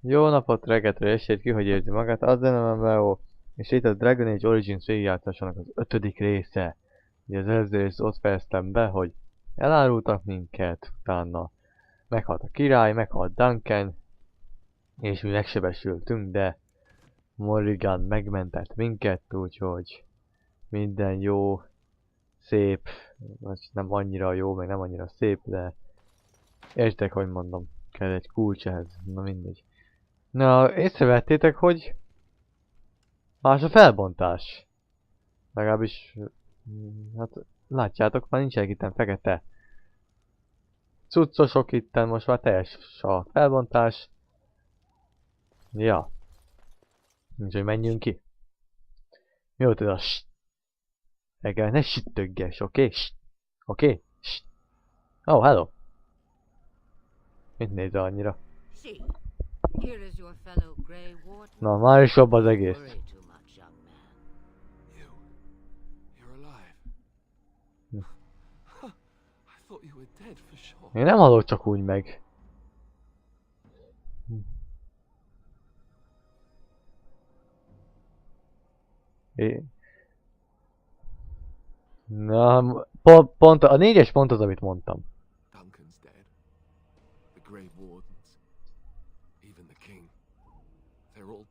Jó napot, reggelt, estét, ki hogy érzi magát, az MMO, és itt a Dragon Age Origins végigjátszásának az 5. része. Ugye az előző részt ott fejeztem be, hogy elárultak minket, utána meghalt a király, meghalt Duncan, és mi megsebesültünk, de Morrigan megmentett minket, úgyhogy minden jó, szép, vagy nem annyira jó, meg nem annyira szép, de értek, hogy mondom, kell egy kulcs ehhez, na mindegy. Na, észrevettétek, hogy más a felbontás. Legalábbis, hát látjátok, már nincsenek itten fekete cuccosok itten, most már teljes a felbontás. Ja, úgyhogy menjünk ki. Mi volt ez a ne sütögges, oké? Oké? Oh, hello. Mit nézel annyira? Na, már is jobb az egész. Én nem halok csak úgy meg. Na, pont a 4-es pont az, amit mondtam. Duncan's dead. The Grey Wardens, even the king, they're all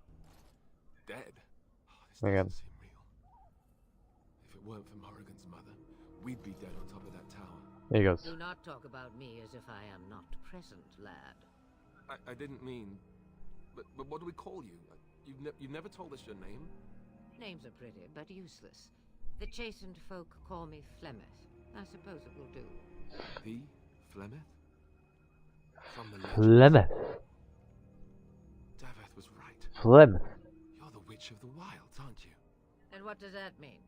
dead. This doesn't seem real. If it weren't for Morrigan's mother, we'd be dead on top of that tower. Igaz. Do not talk about me as if I am not present, lad. I didn't mean, but what do we call you? You've never told us your name. Names are pretty, but useless. The chastened folk call me Flemeth. I suppose it will do. The Flemeth? From the Flemeth. Daveth was right. Flemeth. You're the Witch of the Wilds, aren't you? And what does that mean?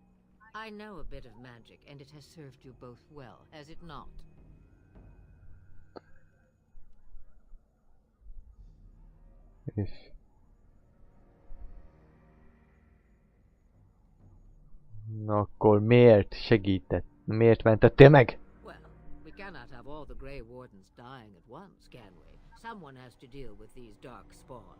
I know a bit of magic, and it has served you both well, has it not? És... Na akkor miért segített? Miért mentettél meg? Well, we cannot have all the Grey Wardens dying at once, can we? Someone has to deal with these dark spawn.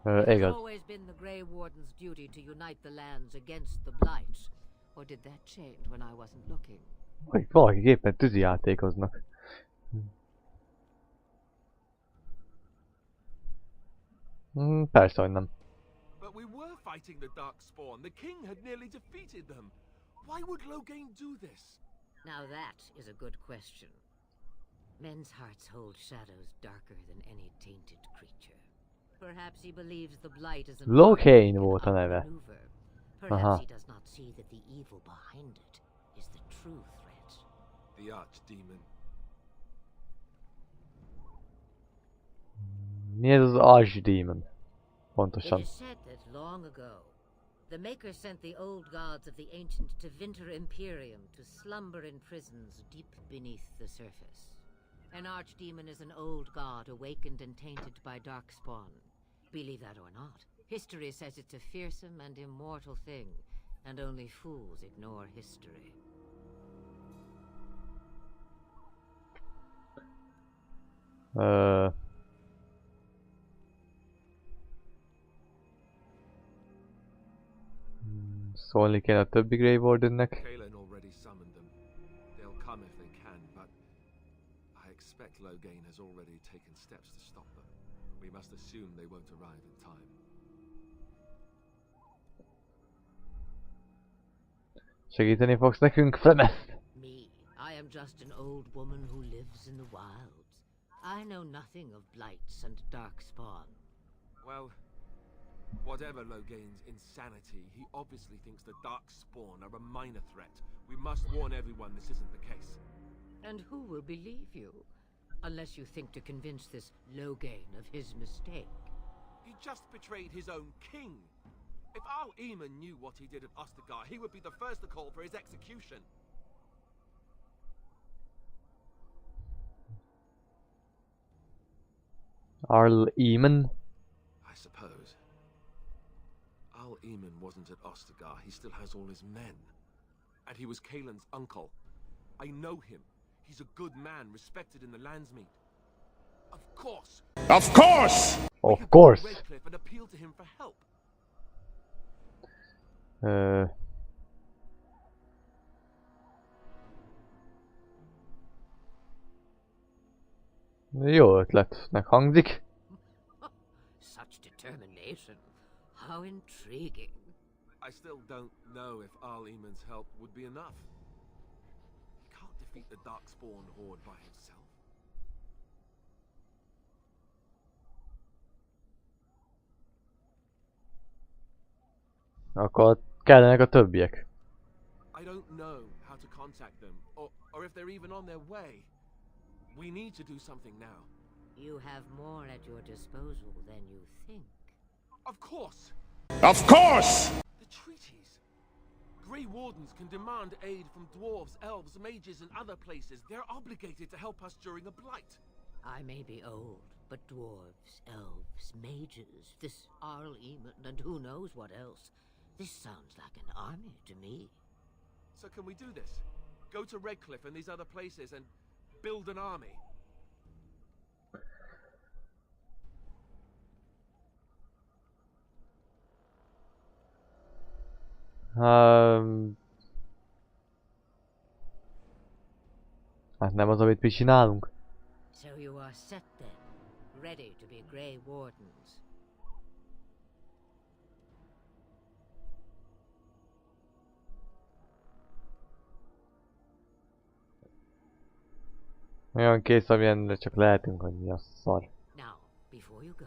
It has always been the Grey Warden's duty to unite the lands against the Blight. Or did that change when I wasn't looking? Vagy valaki éppen tűzijátékoznak. Persze, hogy nem. But we were fighting the Darkspawn. The king had nearly defeated them. Why would Loghain do this? Now that is a good question. Men's hearts hold shadows darker than any tainted creature. Perhaps he believes the Blight is an Loghain volt a neve. Perhaps he does not see that the evil behind it is the true threat. The Archdemon. Mi ez az Archdemon? Pontosan. It is said that long ago, the Maker sent the old gods of the ancient to Vinter Imperium to slumber in prisons deep beneath the surface. An Archdemon is an old god awakened and tainted by darkspawn. Believe that or not, history says it's a fearsome and immortal thing, and only fools ignore history. Szólni kéne a többi Grey Wardennek. Kaelin already summoned them. They'll come if they can, but I expect Loghain has already taken steps to stop them. We must assume they won't arrive in time. Segíteni fogsz nekünk, Flemeth? Me, I am just an old woman who lives in the wilds. I know nothing of blights and darkspawn. Well, whatever Loghain's insanity, he obviously thinks the Darkspawn are a minor threat. We must warn everyone this isn't the case. And who will believe you? Unless you think to convince this Loghain of his mistake. He just betrayed his own king. If our Eamon knew what he did at Ostagar, he would be the first to call for his execution. Arl Eamon? I suppose. Al Eamon wasn't at Ostagar. He still has all his men. And he was Kaelin's uncle. I know him. He's a good man, respected in the Landsmeet. Of course. Of course! Of We could go to course! Redcliffe and appeal to him for help. Jó ötletnek hangzik. Such determination. How intriguing. I still don't know if Al-Eamon's help would be enough. He can't defeat the Darkspawn horde by himself. Akkor kellenek a többiek. I don't know how to contact them, or if they're even on their way. We need to do something now. You have more at your disposal than you think. Of course! Of course! The treaties! Grey Wardens can demand aid from dwarves, elves, mages, and other places. They're obligated to help us during a blight. I may be old, but dwarves, elves, mages, this Al-Eamon, and who knows what else. This sounds like an army to me. So can we do this? Go to Redcliffe and these other places and build an army? Hát nem az, amit mi csinálunk. So you are set then, ready to be Grey Wardens. Olyan kész, amilyenre csak lehetünk, hogy mi a szar. Now, before you go,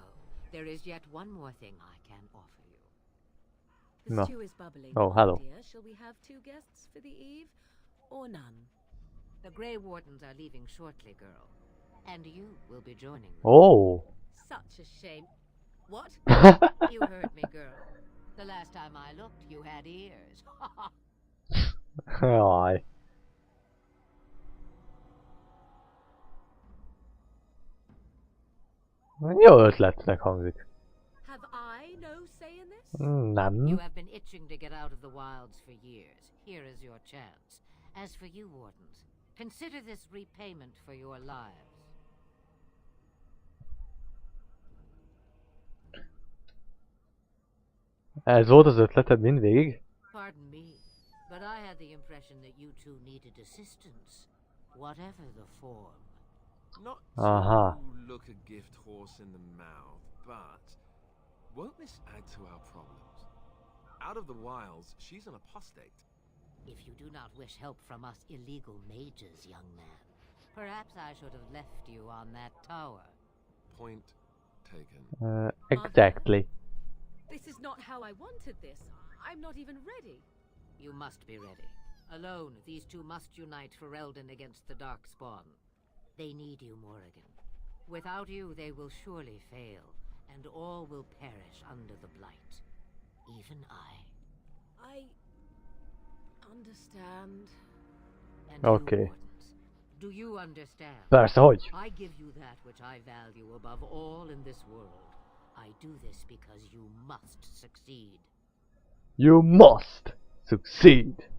there is yet one more thing I can offer you. The No. stew is bubbling. Oh, hello. Dear, shall we have 2 guests for the eve, or none? The Grey Wardens are leaving shortly, girl. And you will be joining them. Oh! Such a shame. What? You heard me, girl. The last time I looked, you had ears. Jaj. Jó ötletnek hangzik. Have I no say in this? You Nem. have been itching to get out of the wilds for years. Here is your chance. As for you, Wardens, consider this repayment for your lives. Ez volt az ötleted mindvégig? Pardon me, but I had the impression that you two needed assistance, whatever the form. Not Aha. to look a gift horse in the mouth, but won't this add to our problems? Out of the wilds, she's an apostate. If you do not wish help from us illegal mages, young man, perhaps I should have left you on that tower. Point taken. Exactly. This is not how I wanted this. I'm not even ready. You must be ready. Alone, these two must unite for Eldon against the Darkspawn. They need you, Morrigan. Without you, they will surely fail, and all will perish under the blight. Even I. Understand. And Okay. you, Wardens, do you understand? Persze, hogy? I give you that which I value above all in this world. I do this because you must succeed. You must succeed.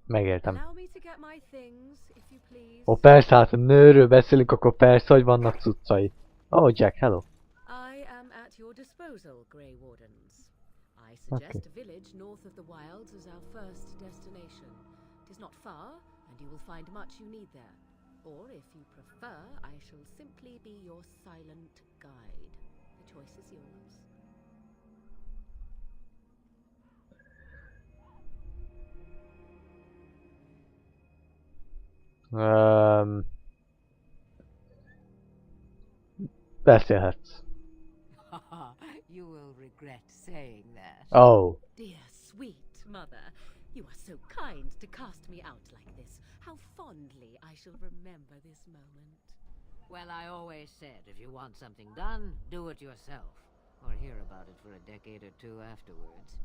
Megértem. Allow me to get my things, if you please. Ó, persze, hát a nőről beszélünk, akkor persze, hogy vannak cuccai. Oh, Jack, hello. I am at your disposal, Grey Wardens. I suggest a village north of the wilds as our first destination. It is not far, and you will find much you need there. Or, if you prefer, I shall simply be your silent guide. The choice is yours. Beszélhetsz. You will regret saying that. Oh. Dear sweet mother, you are so kind to cast me out like this. How fondly I shall remember this moment. Well, I always said if you want something done, do it yourself. Or hear about it for a decade or two afterwards.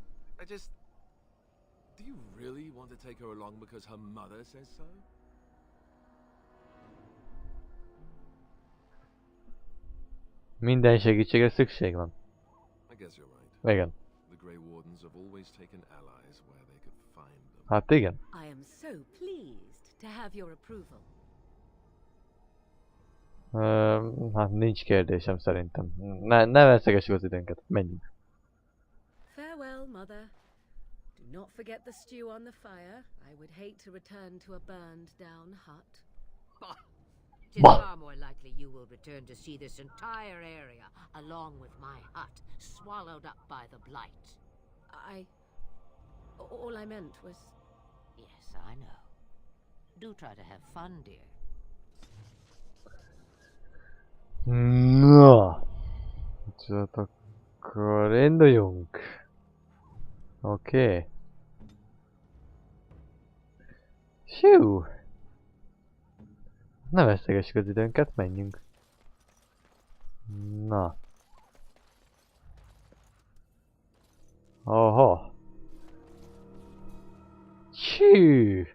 Do you really want to take her along because her mother says so? Minden segítségre szükség van. I guess you're right. Igen. The Grey Wardens have always taken allies where they could find them. Hát igen. I am so pleased to have your approval. Hát nincs kérdésem szerintem. Ne veszegessük az időnket. Menjünk. Farewell, Mother. Do not forget the stew on the fire. I would hate to return to a burned down hut. Tis far more likely you will return to see this entire area, along with my hut, swallowed up by the blight. All I meant was... Yes, I know. Do try to have fun, dear. Na. Csak akkor induljunk. Oké. Siu. Ne vesztegessük az időnket, menjünk. Na. Aha. Siu.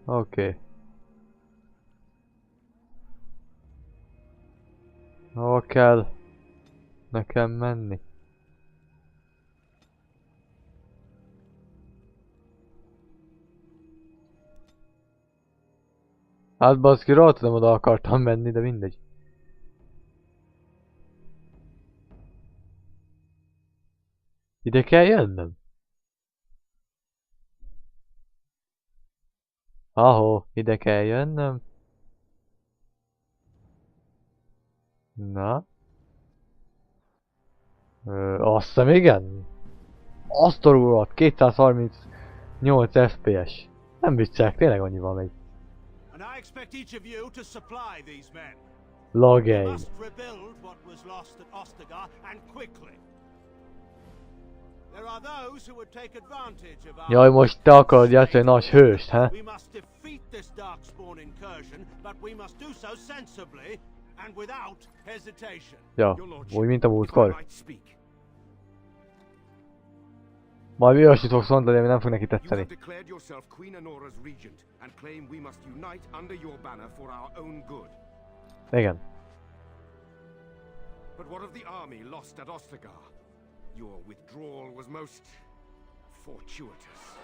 Oké. Hova kell nekem menni? Hát baszki, rá tudom, oda akartam menni, de mindegy. Ide kell jönnöm? Ahó, ide kell jönnöm. Na. Azt hiszem igen. Azt a rulat, 238 FPS. Nem viccelek, tényleg annyival megy. And I expect each of you to supply these men. Log We game. must rebuild what was lost at Ostagar, and quickly. There are those who would take advantage of our... Jaj, most te akarod játszani nagy hőst, ha? We must defeat this darkspawn incursion, but we must do so sensibly and without hesitation. Ja, úgy mint a múltkor. Right, speak. Majd olyasmit fogsz mondani, ami nem fog neki You have tetszeni. declared yourself Queen Honora's regent and claim we must unite under your banner for our own good. Igen. But what of the army lost at Ostagar? Your withdrawal was most fortuitous.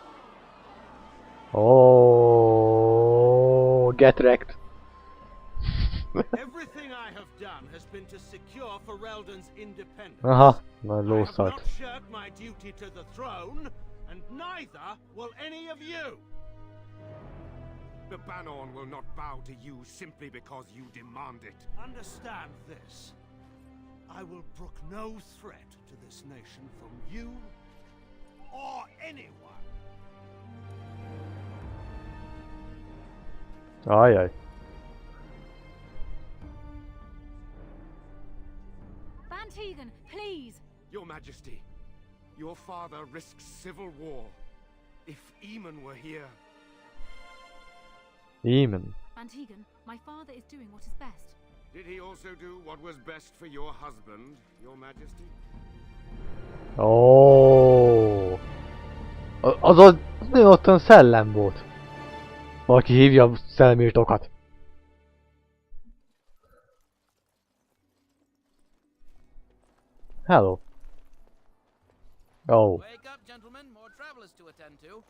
Oh, get wrecked. Everything I have done has been to secure Ferelden's independence. Aha, nagy I have lószart. not shirked my duty to the throne, and neither will any of you. The Banon will not bow to you simply because you demand it. Understand this. I will brook no threat to this nation from you or anyone. Ajaj. Bantegan, please! Your Majesty, your father risks civil war. If Eamon were here... Eamon. Bantegan, my father is doing what is best. Did he also do what was best for your husband, your Majesty? Oh. Az a ottan szellem volt. Valaki hívja a szellemírtókat. Hello. Oh. Wake up, gentlemen. More travelers to attend to.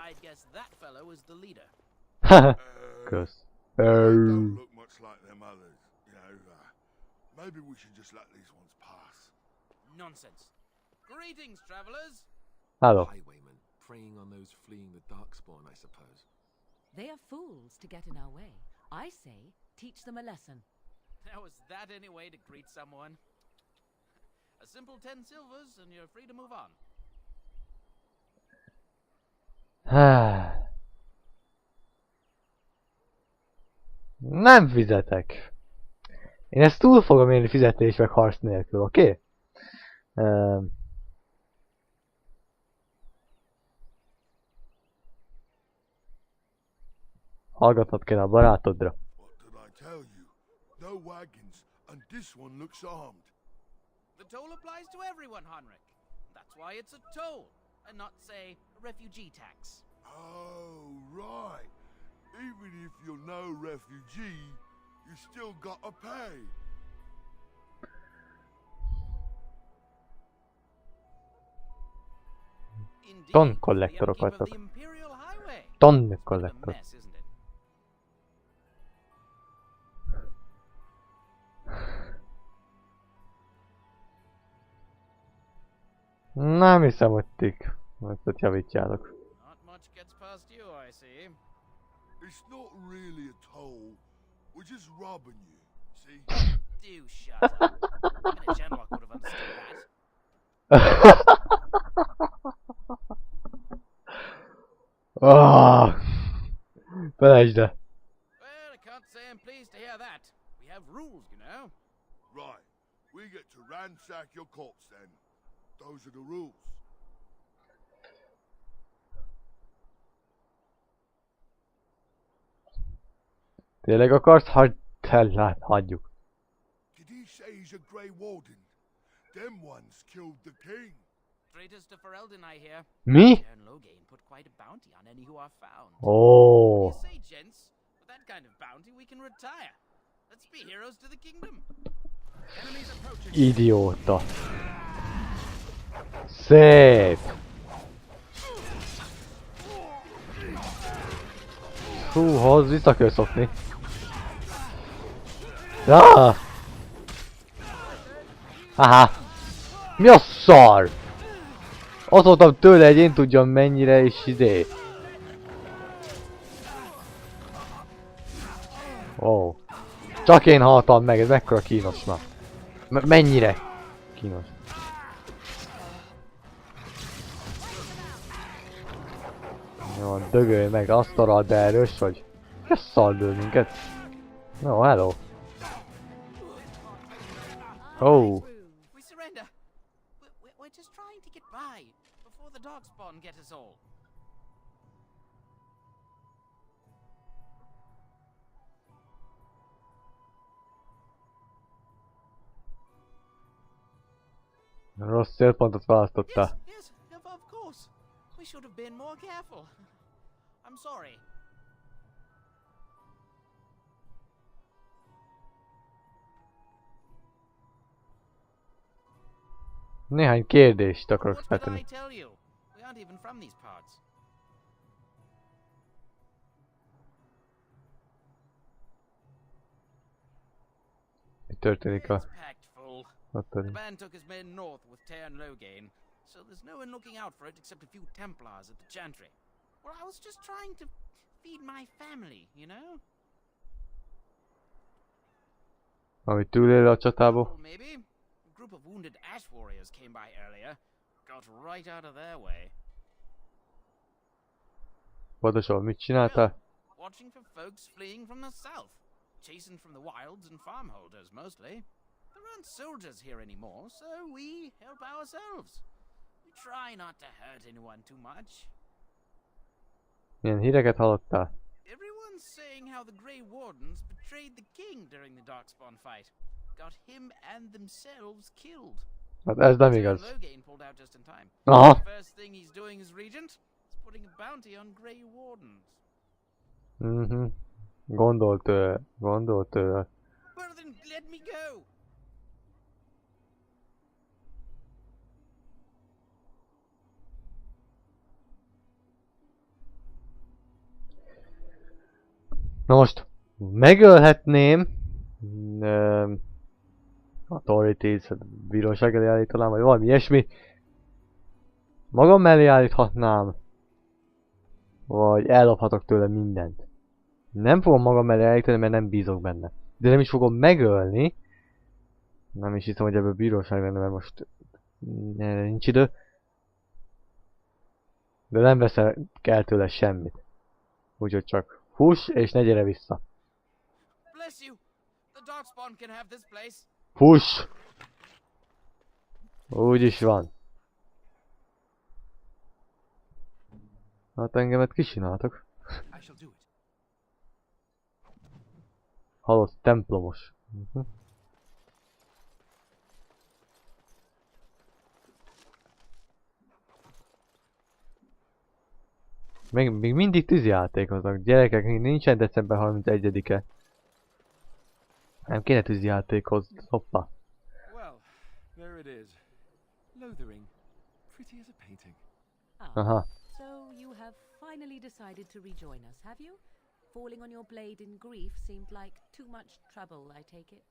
I'd guess that fellow is the leader. Kösz. They don't look much like them others, you know. Maybe we should just let these ones pass. Nonsense. Greetings, travelers. Hello. Highwaymen, preying on those fleeing the Darkspawn, I suppose. They are fools to get in our way. I say, teach them a lesson. How is that any way to greet someone? A simple 10 silvers and you're free to move on. Nem fizetek. Én ezt túl fogom élni fizetés meg harc nélkül, oké? Hallgatnod kéne a barátodra. What did I tell you? No wagons, and this one looks armed. The toll applies to everyone, Heinrich. That's why it's a toll, and not, say, a refugee tax. Oh, right. Even if you're no refugee, you still gotta pay. Indeed, Ton for the kollektorok upkeep of vagytok. the Imperial Highway. Ton Bit of a kollektor. mess, isn't it? Nem hiszem, hogy tik. Ezt javítjátok. Not much gets past you, I see. It's not really a toll. We're just robbing you, see? Do shut up. Even a Genlock would have understood that. Felejtsd el. Well, I can't say I'm pleased to hear that. We have rules, you know. Right. We get to ransack your corpse then. Those are the rules. Tényleg akarsz? Hagyd el, hagyjuk. Did he say he's a Grey Warden? Them ones killed the king. Traitors to Ferelden, I hear. Mi? Baron Loghain put quite a bounty on any who are found. Ó. What do you say, gents? With that kind of bounty, we can retire. Let's be heroes to the kingdom. Enemies approaching. Idióta. Szép. Hú, hoz vissza kell szokni. Ah! Aha! Mi a szar? Azt mondtam tőle, hogy én tudjam mennyire is idé. Ó. Csak én haltam meg, ez mekkora kínos már. Mennyire kínos. Jó, dögölj meg, azt a rad erős vagy. Mi a szar lő minket? No, hello. Oh. We surrender. We're just trying to get by before the darkspawn get us all. Rossz célpontot választottál. Yes, of course. We should have been more careful. I'm sorry. Néhány kérdést akarok What could I feltenni. tell you? We aren't even from these parts. Mi történik a... It's packed full. The band took his men north with Baron Loghain, so there's no one looking out for it except a few Templars at the Chantry. Well, I was just trying to feed my family, you know? Ami túlél a csatából. Well, maybe. A group of wounded ash warriors came by earlier. Got right out of their way. Pontosan mit csináltál? Watching for folks fleeing from the south. Chasing from the wilds and farmholders, mostly. There aren't soldiers here anymore, so we help ourselves. We try not to hurt anyone too much. Milyen híreket hallottál? Everyone's saying how the Grey Wardens betrayed the king during the Darkspawn fight. Got him and themselves killed. Hát ez nem Baron igaz. Loghain pulled out just in time. Aha! The first thing he's doing as regent is putting a bounty on Grey Wardens. Gondolt tőle. Well then, let me go! Na most, megölhetném authorities, bíróság elé állítanám, vagy valami ilyesmi. Magam mellé állíthatnám, vagy ellophatok tőle mindent. Nem fogom magam mellé állítani, mert nem bízok benne. De nem is fogom megölni. Nem is hiszem, hogy ebből bíróság lenne, mert most erre nincs idő. De nem veszek el tőle semmit. Úgyhogy csak fuss, és ne gyere vissza. Bless you! The Darkspawn can have this place. Fuss! Úgy is van. Hát engemet kisináltok. I shall do it. Halott templomos. Még mindig tűzijátékoznak. Gyerekek, még nincsen december 31-e. Nem kéne tűzijátékozni. Hoppá. Well, there it is. Lothering. Pretty as a painting. Aha. So you have finally decided to rejoin us, have you? Falling on your blade in grief seemed like too much trouble, I take it.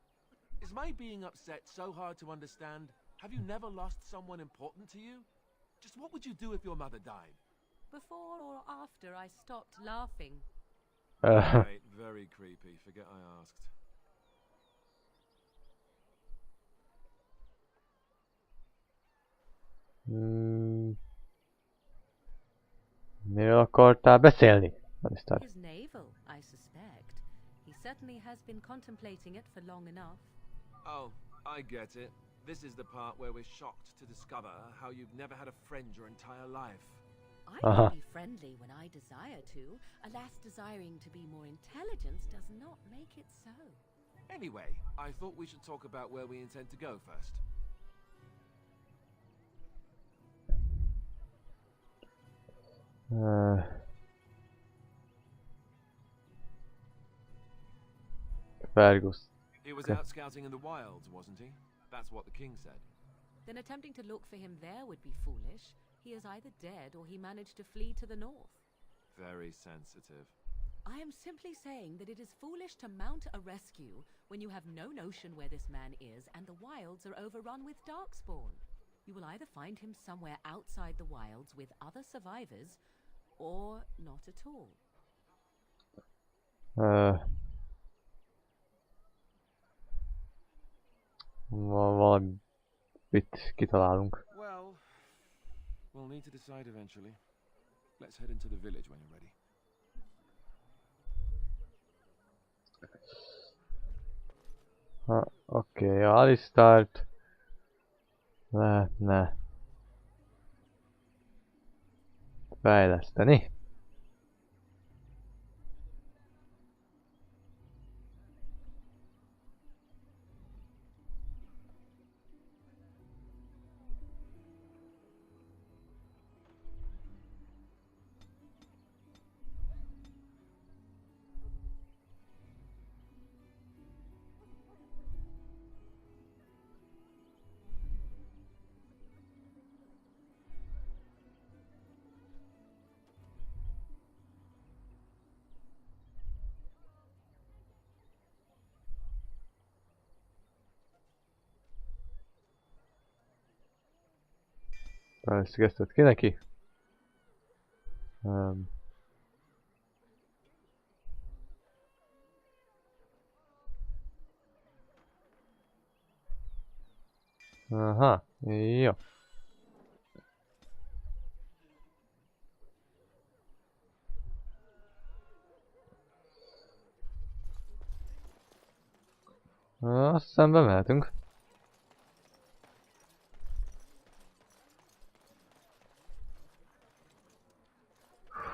Is my being upset so hard to understand? Have you never lost someone important to you? Just what would you do if your mother died? Before or after I stopped laughing? Right, very creepy. Forget I asked. Miről akartál beszélni? Alistair. His navel, I suspect. He certainly has been contemplating it for long enough. Oh, I get it. This is the part where we're shocked to discover how you've never had a friend your entire life. I can be friendly when I desire to. Alas, desiring to be more intelligent does not make it so. Anyway, I thought we should talk about where we intend to go first. Fergus. He was out scouting in the wilds, wasn't he? That's what the king said. Then attempting to look for him there would be foolish. He is either dead or he managed to flee to the north. Very sensitive. I am simply saying that it is foolish to mount a rescue when you have no notion where this man is and the wilds are overrun with darkspawn. You will either find him somewhere outside the wilds with other survivors, or not at all. Valamit kitalálunk. Well, we'll need to decide eventually. Let's head into the village when you're ready. Oké, Alistair-t lehetne fejleszteni. Fejlesztett ki neki. Aha, jó. Azt hiszem bemehetünk.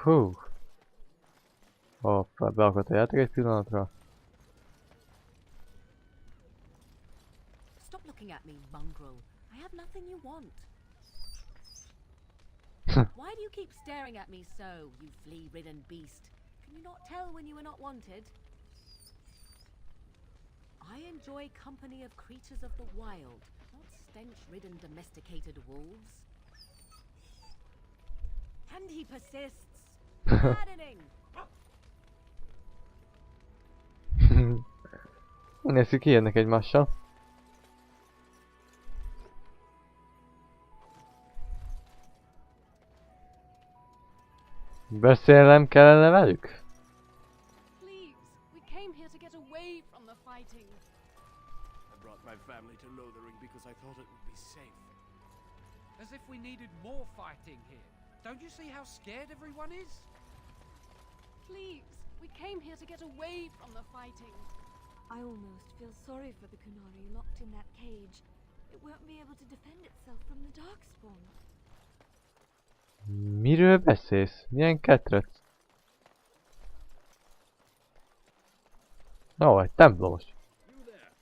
Hú. Hoppá, beakadt a játék egy pillanatra. Stop looking at me, mongrel. I have nothing you want. Why do you keep staring at me so, you flea-ridden beast? Can you not tell when you are not wanted? I enjoy company of creatures of the wild, not stench-ridden domesticated wolves. And he persists. Maddening! Nézzük, kijönnek egymással. Beszélnem kellene velük? Please, we came here to get away from the fighting. I brought my family to Lothering because I thought it would be safe. As if we needed more fighting here. Don't you see how scared everyone is? Please, we came here to get away from the fighting. I almost feel sorry for the Kunari locked in that cage. It won't be able to defend itself from the darkspawn. Miről beszélsz? Milyen ketrec? Ó, egy templomos. You there.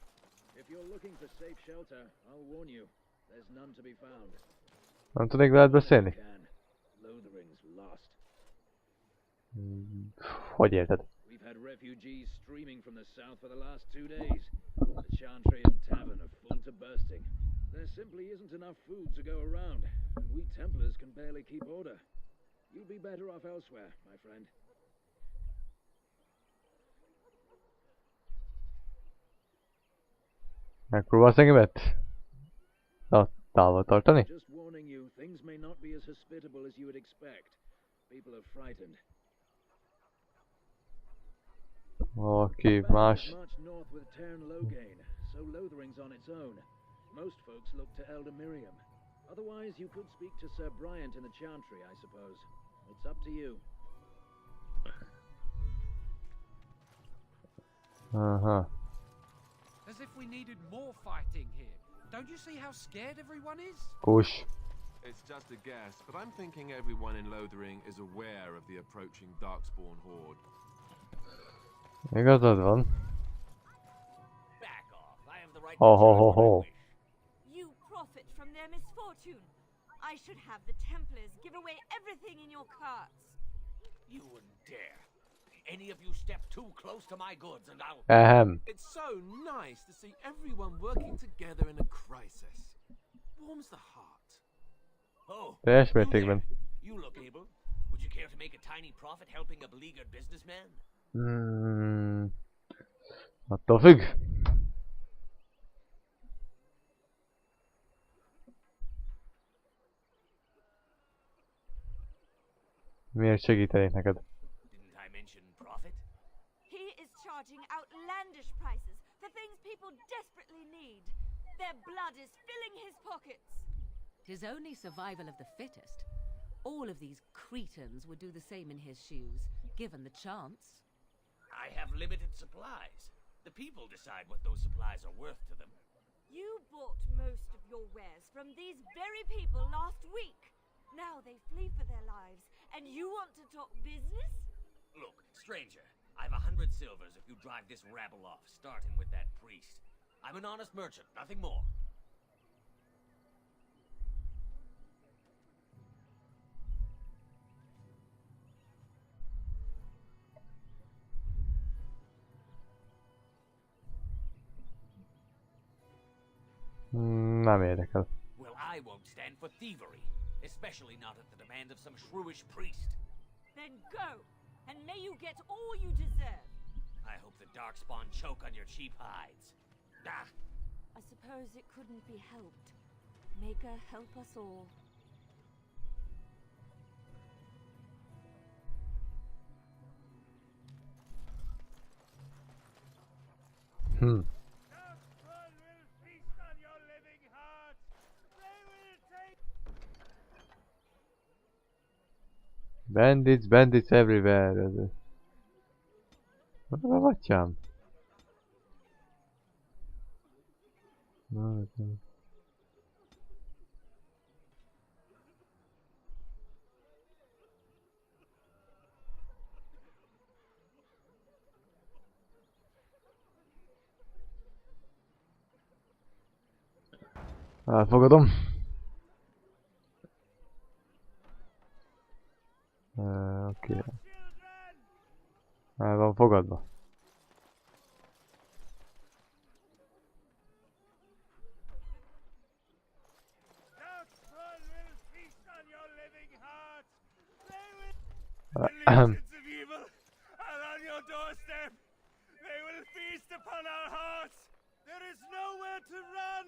If you're looking for safe shelter, I'll warn you. There's none to be found. Nem tudnék veled beszélni? Lothering's lost. Hogy érted? We've had refugees streaming from the south for the last 2 days. The Chantry and Tavern are full to bursting. There simply isn't enough food to go around, and we Templars can barely keep order. You'll be better off elsewhere, my friend. Megpróbálsz engemet? Távol tartani? Just warning you, things may not be as hospitable as you would expect. People are frightened. Oké, The band más. has marched north with Tern Loghain, so Lothering's on its own. Most folks look to Elder Miriam. Otherwise, you could speak to Sir Bryant in the Chantry, I suppose. It's up to you. Aha. As if we needed more fighting here. Don't you see how scared everyone is? Kus. It's just a guess, but I'm thinking everyone in Lothering is aware of the approaching Darkspawn horde. Igazad van. Back off. I have the right Ho to ho judge ho what I ho. wish. You profit from their misfortune. I should have the Templars give away everything in your carts. You wouldn't dare. Any of you step too close to my goods and I'll... Ahem. It's so nice to see everyone working together in a crisis. Warms the heart. Oh, Teljes you there. mértékben. You look able. Would you care to make a tiny profit helping a beleaguered businessman? Attól függ. Miért segítenék neked? Didn't I mention profit? He is charging outlandish prices for things people desperately need. Their blood is filling his pockets. 'Tis only survival of the fittest. All of these cretins would do the same in his shoes, given the chance. I have limited supplies. The people decide what those supplies are worth to them. You bought most of your wares from these very people last week. Now they flee for their lives, and you want to talk business? Look, stranger, I've 100 silvers if you drive this rabble off, starting with that priest. I'm an honest merchant, nothing more. Nem érdekel. Well, I won't stand for thievery, especially not at the demand of some shrewish priest. Then go, and may you get all you deserve. I hope the Darkspawn choke on your cheap hides. Ah! I suppose it couldn't be helped. Maker help us all. Bandits, bandits everywhere. Hol atyám? Elfogadom. Oké. El van fogadva. Legions of evil are on your doorstep. They will feast upon our hearts. There is nowhere to run.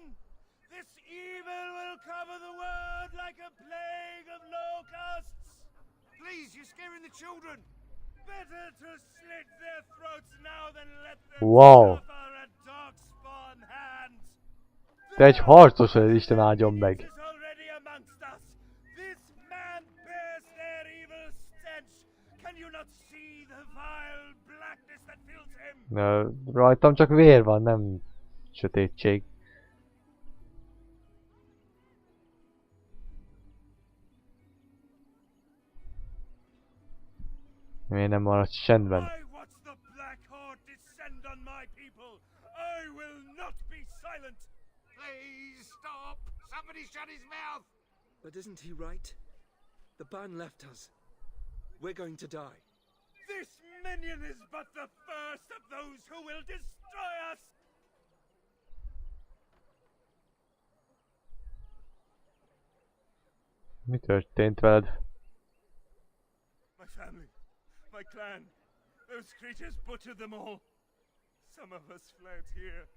This evil will cover the world like a plague of locusts. Please, you're scaring the children. Better to slit their throats now than let them suffer at Darkspawn hands. Te egy harcos vagy, Isten áldjon meg. This man bears their evil stench. Can you not see the vile blackness that fills him? Rajtam csak vér van, nem sötétség. Miért nem maradsz csendben? I watch the black horde descend on my people. I will not be silent. Please stop. Somebody shut his mouth. But isn't he right? The ban left us. We're going to die. This minion is but the first of those who will destroy us. Mi történt veled? My family, my clan, those creatures butchered them all. Some of us fled here,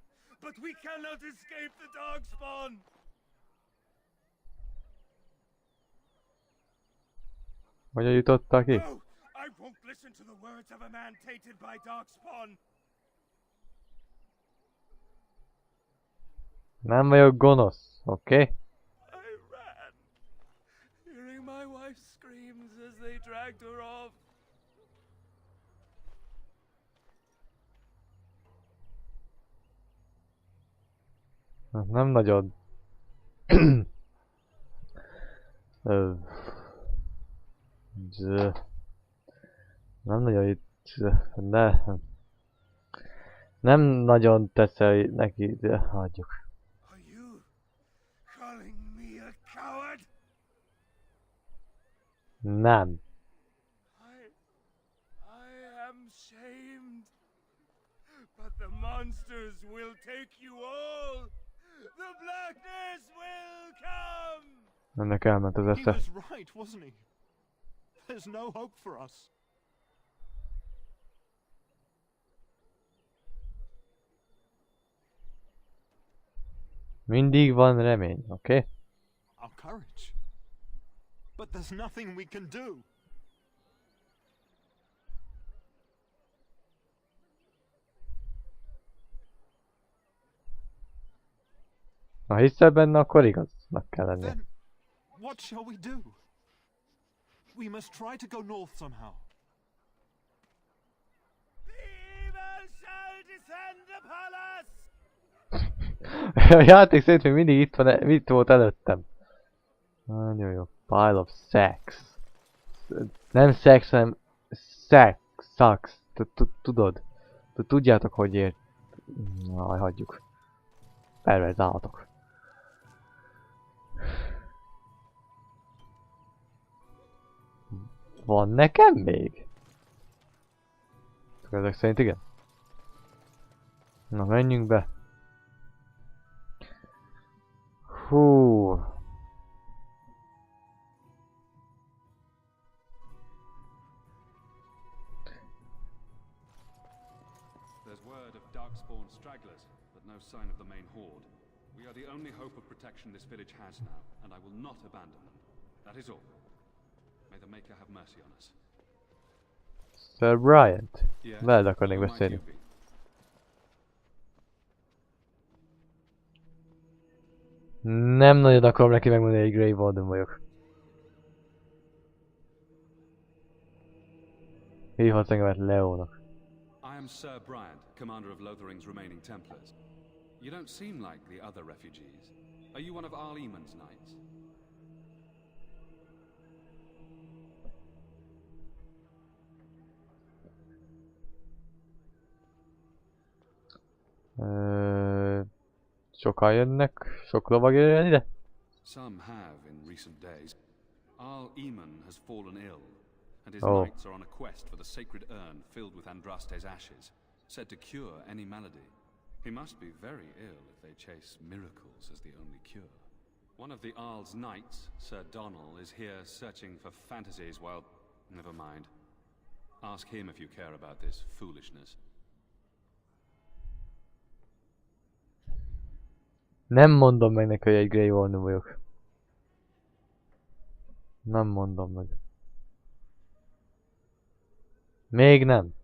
but we cannot escape the darkspawn. Hogyan jutottak ki? No, I won't listen to the words of a man tainted by darkspawn. Nem vagyok gonosz, oké? Okay? I ran, hearing my wife's screams as they dragged her off. Nem nagyon... Nem nagyon itt... Nem nagyon teszel neki, de hagyjuk. Are you calling me a coward? Nem. I am shamed. But the monsters will take you all. The blackness will come. Ennek elment az He esze. was right, wasn't he? There's no hope for us. Mindig van remény, oké? Okay? Our courage. But there's nothing we can do. Ha hiszel benne, akkor igaznak kell lennie. Then what shall we do? We must try to go north somehow. The evil shall descend upon us. A játék szerint még mindig itt volt előttem. Nagyon jó. Pile of sex. Nem sex, hanem sex. Sucks. Tudod. Tudjátok, hogy ért. Na, hagyjuk. Pervert állatok. Van nekem még? Ezek szerint igen. Na, menjünk be. Hú. There's word of darkspawn stragglers, but no sign of the main horde. We are the only hope of protection this village has now, and I will not abandon them. That is all. May the Maker have mercy on us. Sir Bryant. Yes. Veled akarnék Who might beszélni. you be? Nem nagyon akarom neki megmondani, hogy Grey Warden vagyok. Hívhatsz engemet Leónak. I am Sir Bryant, commander of Lothering's remaining Templars. You don't seem like the other refugees. Are you one of Arl Eamon's knights? Sokan jönnek, sok lovag jön ide? Some have in recent days. Arl Eamon has fallen ill, and his Oh. knights are on a quest for the sacred urn filled with Andraste's ashes, said to cure any malady. He must be very ill if they chase miracles as the only cure. One of the Arl's knights, Sir Donal, is here searching for fantasies while... Never mind. Ask him if you care about this foolishness. Nem mondom meg neki, hogy egy Grey Warden vagyok. Nem mondom meg. Még nem.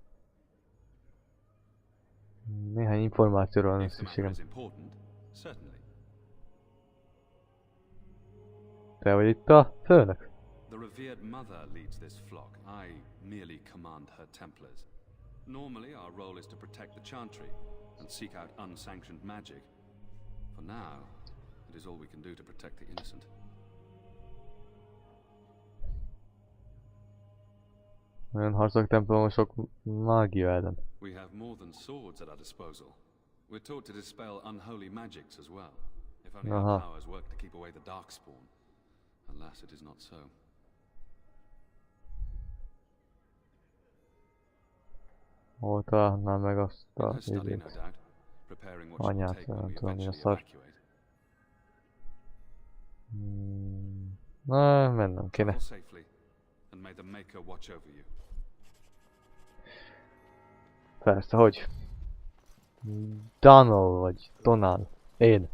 Néhány információra van If the matter szükségem. is important, certainly. Te vagy itt a főnök? The revered mother leads this flock. I merely command her Templars. Normally, our role is to protect the Chantry and seek out unsanctioned magic. For now, it is all we can do to protect the innocent. Olyan harcok templomon sok mágia ellen. We have more than swords at our disposal. We're taught to dispel unholy magics as well. If only our powers work to keep away the darkspawn. Alas, it is not so. Hol találnám meg azt In a her study, no időt? doubt, preparing what she'll Anyát, take when nem we tudom mi a eventually szar. evacuate. Na, mennem kéne. Travel safely, and may the Maker watch over you. Persze, hogy? Donald vagy Donald. Én. I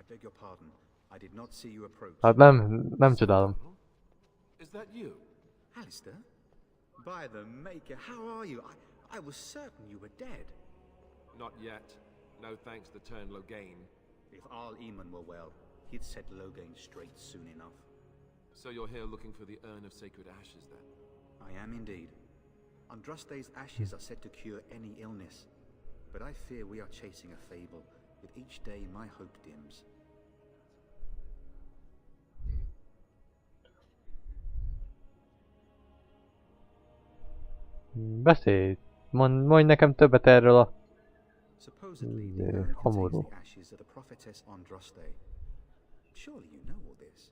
beg your pardon. I did not see you approach. Hát nem csodálom. Is that you? Alistair? By the Maker, how are you? I was certain you were dead. Not yet. No thanks to turn Loghain. If Arl Eamon were well, he'd set Loghain straight soon enough. So you're here looking for the urn of sacred ashes, then? I am indeed. Andraste's ashes are said to cure any illness. But I fear we are chasing a fable. With each day my hope dims. Beszélj! Mondj nekem többet erről a... Supposedly the urn contains Hamurú. the ashes of the prophetess Andraste. Surely you know all this.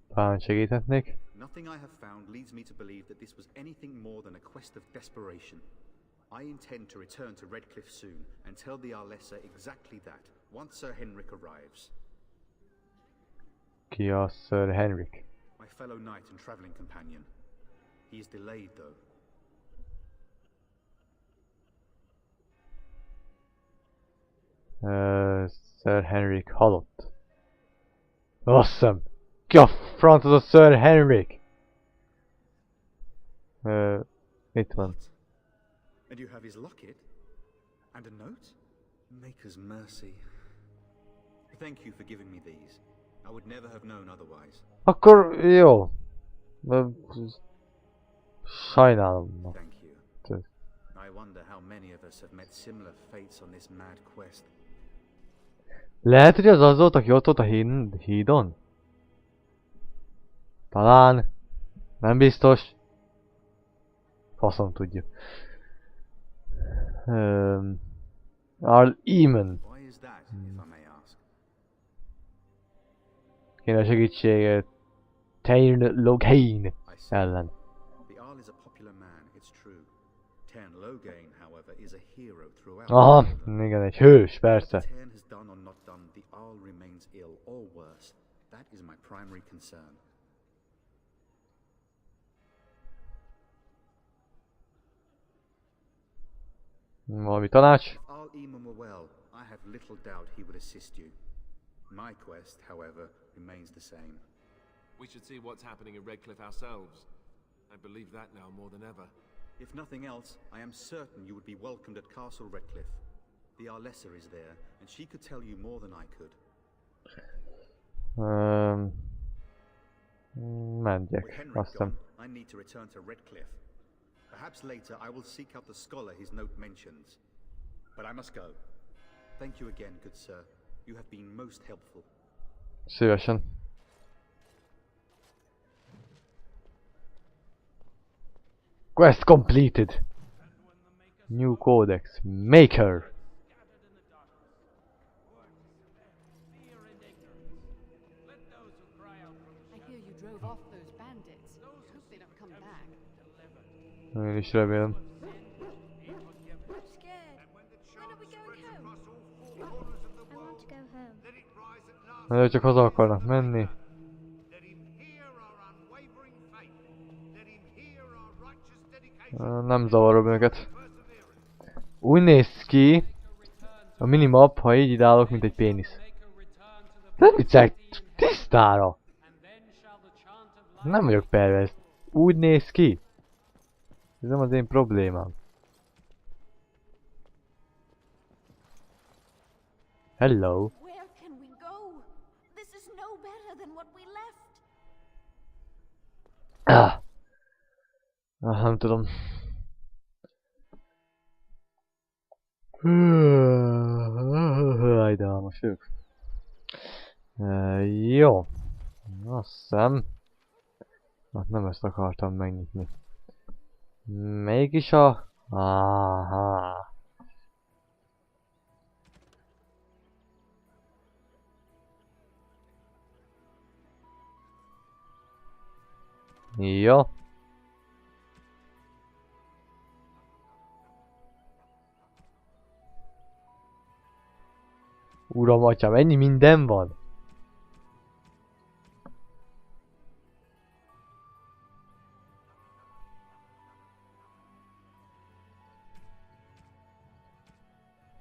Talán segíthetnék? Nothing I have found leads me to believe that this was anything more than a quest of desperation. I intend to return to Redcliffe soon and tell the Arlessa exactly that, once Sir Henrik arrives. Ki a Sir Henrik? My fellow knight and travelling companion. He is delayed, though. Sir Henrik halott. Azt hiszem. Ki a front az a Sir Henrik? Itt van. And you have his locket? And a note? Maker's mercy. Thank you for giving me these. I would never have known otherwise. Akkor jó. Sajnálom. Thank you. I wonder how many of us have met similar fates on this mad quest. Lehet, hogy az volt, aki ott volt a hídon? Talán. Nem biztos. Faszom tudja. Arl Eamon. Why is that, if I may ask? Kéne segítséget Tairn Loghain ellen. The Arl is a popular man, it's true. Tairn Loghain, however, is a hero throughout. Aha, igen, egy hős, persze. Tairn has done or not done, the Arl remains ill, or worse. That is my primary concern. Valami tanács? If Arl Eamon were well, I have little doubt he would assist you. My quest, however, remains the same. We should see what's happening at Redcliffe ourselves. I believe that now more than ever. If nothing else, I am certain you would be welcomed at Castle Redcliffe. The Arlessa is there, and she could tell you more than I could. Menjek, With azt Henrik hiszem. gone, I need to return to Redcliffe. Perhaps later I will seek out the scholar his note mentions. But I must go. Thank you again, good sir. You have been most helpful. Szívesen. Quest completed. New codex. Maker. I hear you drove off those bandits. Hope they don't come back. Én is remélem. I'm scared. When are we going home? I want to go home. Csak haza akarnak menni. Nem zavarom őket. Úgy néz ki a minimap, ha így ideálok, mint egy pénisz. Nem viccelj, tisztára! Nem vagyok pervers. Úgy néz ki. Ez nem az én problémám. Hello. Where can we go? This is no better than what we left. Nem tudom. Aj, de most ők. Jó. Azt hiszem. Hát nem ezt akartam megnyitni. Mégis a... Aha. Jó. Uram, atyám, ennyi minden van?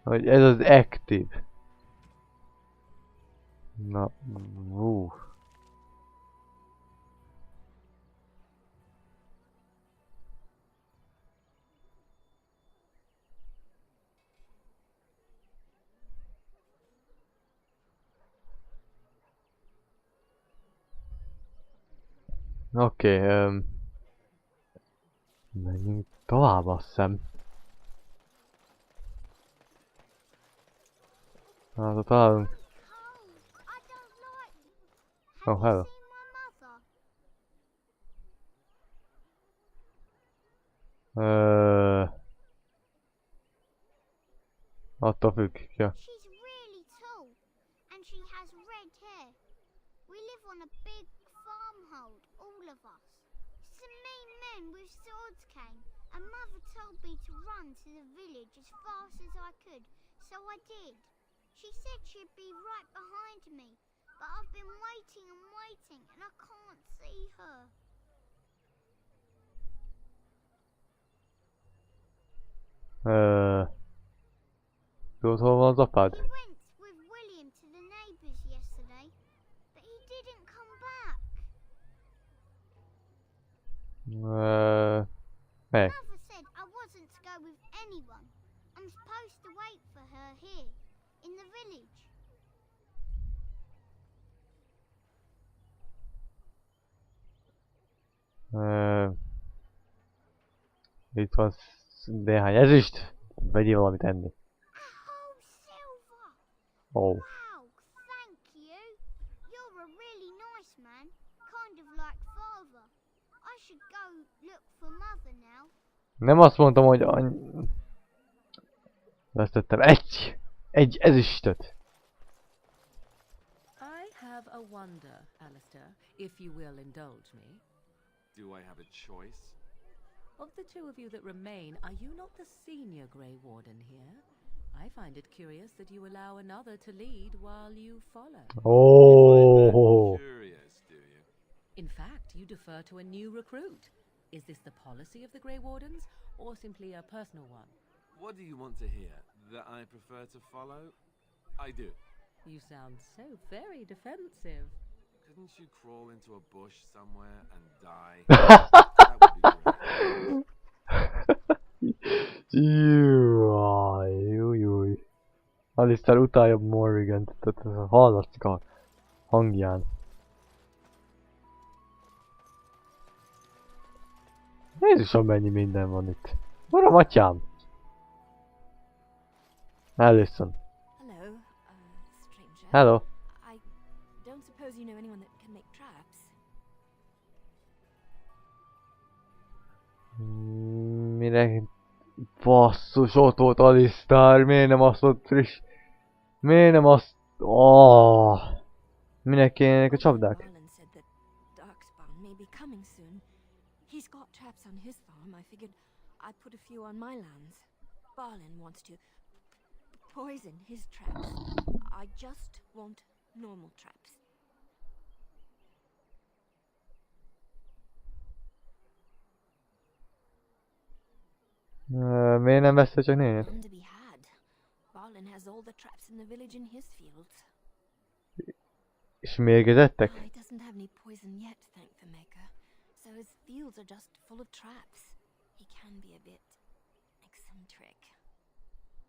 Hogy ez az active. Na, Oké, menjünk tovább, azt hiszem. Hát találunk. Oh, hello. Attól függ, ja. She's really tall, and she has red hair. We live on a big farmhold, all of us. Some mean men with swords came, and Mother told me to run to the village as fast as I could, so I did. She said she'd be right behind me, but I've been waiting and waiting, and I can't see her. Tudod, hol van az apád? He went with William to the neighbours yesterday, but he didn't come back. Hey. Mother said I wasn't to go with anyone. I'm supposed to wait for her here, in the village. Itt van néhány ezüst. Vegyél valamit enni. Oh. Wow, thank you. You're a really nice man, kind of like father. I should go look for Mother now. Nem azt mondtam, hogy vesztettem egy ezüstöt. I have a wonder, Alistair, if you will indulge me. Do I have a choice? Of the two of you that remain, are you not the senior Grey Warden here? I find it curious that you allow another to lead while you follow. Oh. Curious, do you? In fact, you defer to a new recruit. Is this the policy of the Grey Wardens, or simply a personal one? What do you want to hear? That I prefer to follow? I do. You sound so very defensive. Couldn't you crawl into a bush somewhere and die? That would be great. Júj. Alistair utálja Morrigan-t, tehát hallatszik a hangján. Jézusom, mennyi minden van itt. Uram, atyám! Alison. Hello, stranger. Hello. I don't suppose you know anyone that can make traps. Mire... Basszus, ott volt Alistair, miért nem azt ott friss... Miért nem azt... Oh. Minek kéne a csapdák? He's got traps on his farm. I figured I'd put a few on my lands. Barlin wants to poison his traps. I just want normal traps. Miért nem vesz csak négyet? None to be had. Barlin has all the traps in the village in his fields. És mérgezettek? He doesn't have any poison yet, thank the maker. So his fields are just full of traps. He can be a bit eccentric.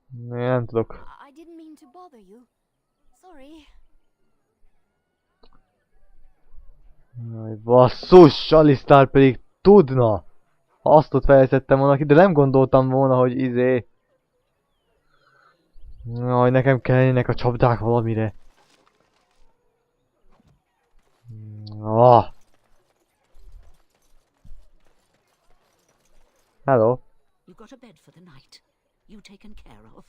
Nem tudok. I didn't mean to bother you. Sorry. Basszus, Alistair pedig tudna! Azt ott fejlesztettem volna ki, de nem gondoltam volna, hogy izé... Jaj, nekem kellene a csapdák valamire. Ah. Hello. You got a bed for the night. You taken care of.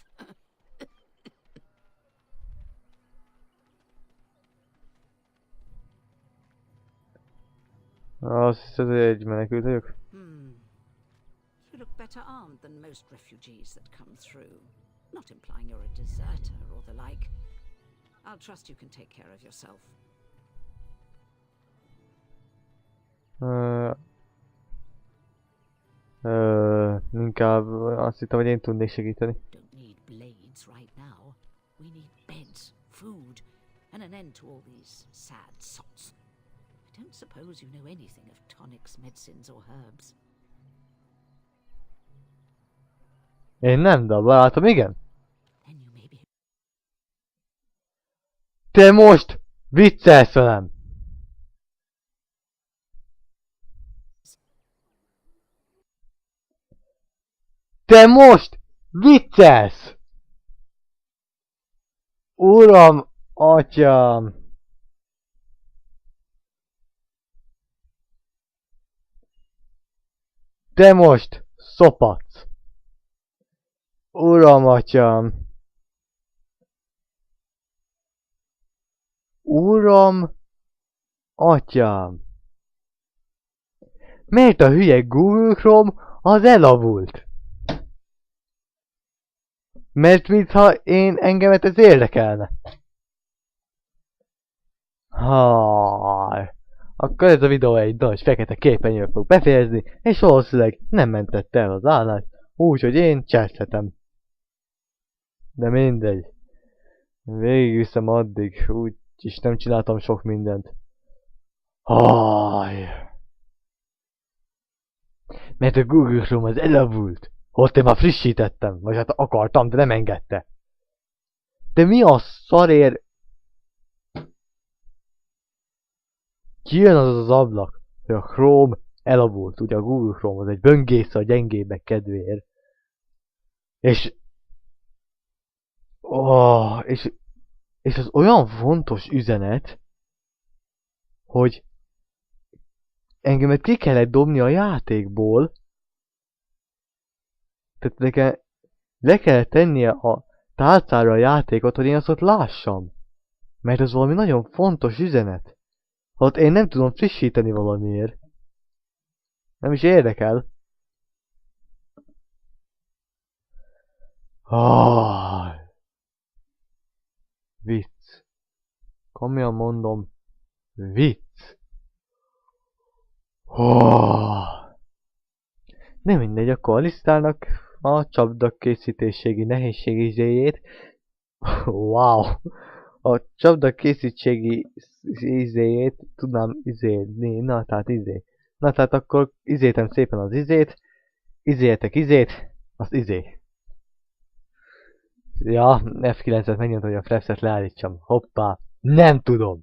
Azt hiszed, hogy egy menekült vagyok? You look better armed than most refugees that come through. Not implying you're a deserter or the like. I'll trust you can take care of yourself. Inkább azt hittem, hogy én tudnék segíteni. Don't need blades right now. We need beds, food, and an end to all these sad sots. I don't suppose you know anything of tonics, medicines, or herbs. Én nem, de a barátom igen. Te most viccelsz velem! Te most viccelsz! Uram, atyám! Te most szopatsz! Uram, atyám! Uram, atyám! Miért a hülye Google Chrome az elavult? Mert mintha engemet ez érdekelne. Akkor ez a videó egy nagy fekete képernyőn fog befejezni, és valószínűleg nem mentette el az állást, úgyhogy én csesszhetem. De mindegy. Végigviszem addig, úgyis nem csináltam sok mindent. Mert a Google Chrome az elavult. Ott én már frissítettem, vagy hát akartam, de nem engedte. De mi a szarér? Kijön az ablak, hogy a Chrome elavult. Ugye a Google Chrome az egy böngésze a gyengébbek kedvéért. És az olyan fontos üzenet, hogy engemet ki kellett dobni a játékból. Tehát nekem le kellett tennie a tálcára a játékot, hogy én azt ott lássam. Mert ez valami nagyon fontos üzenet. Ott én nem tudom frissíteni valamiért. Nem is érdekel. Vicc. Komolyan mondom. Vicc. Nem mindegy, akkor lisztálnak a csapda készítéségi nehézségizéjét. Wow! A csapda készítségi izéjét tudnám izélni. Na tehát akkor izétem szépen az izét. Izéltek izét. Az izé. Ja, F9-et megnyomtam, hogy a Frepset leállítsam. Hoppá! Nem tudom!